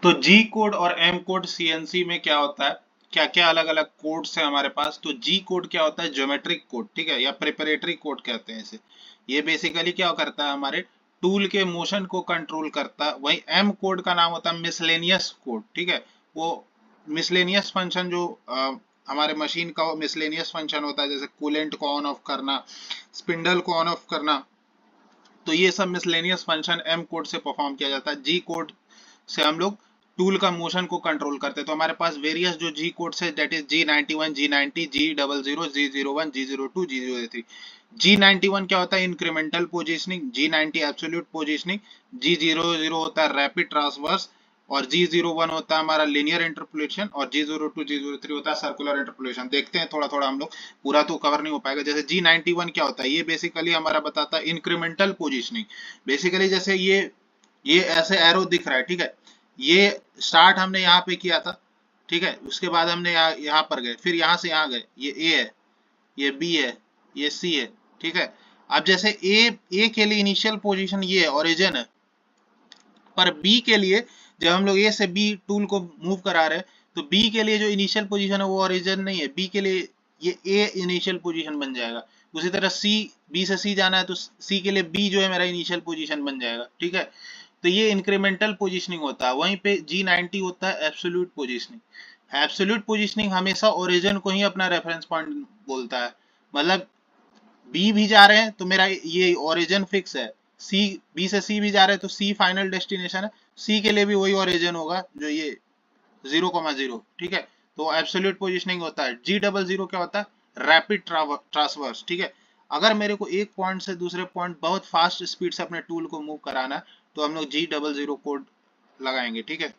तो जी कोड और M code CNC में क्या होता है, क्या क्या अलग अलग कोड्स है हमारे पास। तो जी कोड क्या होता है, ज्योमेट्रिक कोड, ठीक है, या प्रिपरेटरी कोड कहते हैं इसे। ये बेसिकली क्या करता है, हमारे टूल के मोशन को कंट्रोल करता है। वही एम कोड का नाम होता है मिसलेनियस कोड, ठीक है। वो मिसलेनियस फंक्शन जो हमारे मशीन का मिसलेनियस फंक्शन होता है, जैसे कूलेंट को ऑन ऑफ करना, स्पिंडल को ऑन ऑफ करना, तो ये सब मिसलेनियस फंक्शन एम कोड से परफॉर्म किया जाता है। जी कोड से हम लोग टूल का मोशन को कंट्रोल करते हैं। तो हमारे पास वेरियस जो जी कोड्स है, that is G91, G90, G00, G01, G02, G03। G91 क्या होता है, incremental positioning, G90 absolute positioning, G00 होता है रैपिड ट्रांसवर्स, और G01 होता है हमारा लिनियर इंटरपोलेशन, और G02, G03 होता है सर्कुलर इंटरपोलेशन। देखते हैं थोड़ा थोड़ा हम लोग, पूरा तो कवर नहीं हो पाएगा। जैसे G91 क्या होता है, ये बेसिकली हमारा बताता है इंक्रीमेंटल पोजीशनिंग। बेसिकली जैसे ये ऐसे एरो दिख रहा है, ठीक है, ये स्टार्ट हमने यहाँ पे किया था, ठीक है, उसके बाद हमने यहाँ पर गए, फिर यहाँ से यहाँ गए, ये ए है, ये बी है, ये सी है, ठीक है। अब जैसे ए के लिए इनिशियल पोजीशन ये है, ओरिजिन है, पर बी के लिए जब हम लोग ए से बी टूल को मूव करा रहे हैं, तो बी के लिए जो इनिशियल पोजीशन है वो ओरिजिन नहीं है, बी के लिए ये ए इनिशियल पोजीशन बन जाएगा। उसी तरह सी, बी से सी जाना है तो सी के लिए बी जो है मेरा इनिशियल पोजीशन बन जाएगा, ठीक है। तो ये इंक्रीमेंटल पोजीशनिंग होता है। वहीं पे G90 होता है एब्सोल्यूट पोजीशनिंग। एब्सोल्यूट पोजीशनिंग हमेशा ओरिजिन को ही अपना रेफरेंस पॉइंट बोलता है। मतलब बी भी जा रहे हैं तो मेरा ये ओरिजिन फिक्स है, सी, बी से सी भी जा रहे हैं तो सी फाइनल डेस्टिनेशन है, सी के लिए भी वही ओरिजिन होगा जो ये 0,0, ठीक है। तो एब्सोल्यूट पोजीशनिंग होता है। G00 क्या होता है, रैपिड ट्रांसवर्स, ठीक है। अगर मेरे को एक पॉइंट से दूसरे पॉइंट बहुत फास्ट स्पीड से अपने टूल को मूव कराना है, तो हम लोग G00 कोड लगाएंगे, ठीक है।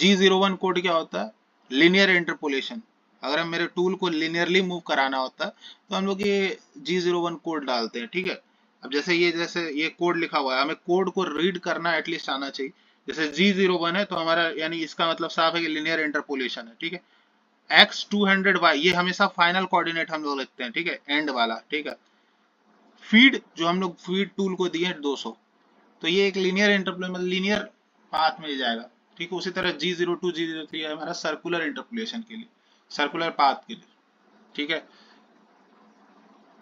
G01 कोड क्या होता है, लिनियर इंटरपोलेशन। अगर हम मेरे टूल को लिनियरली मूव कराना होता है तो हम लोग ये G01 कोड डालते हैं, ठीक है। अब जैसे ये कोड लिखा हुआ है, हमें कोड को रीड करना एटलीस्ट आना चाहिए। जैसे G01 है तो हमारा यानी इसका मतलब साफ है कि लिनियर इंटरपोलेशन है, ठीक है। X200Y ये हमेशा फाइनल कोऑर्डिनेट हम लोग लिखते हैं, ठीक है, एंड वाला, ठीक है। फीड जो हम लोग फीड टूल को दिए 200, तो ये एक लीनियर इंटरपोलेशन, लीनियर पाथ में जाएगा, ठीक है। उसी तरह G02, G03 है हमारा सर्कुलर इंटरपोलेशन के लिए, सर्कुलर पाथ के लिए, ठीक है।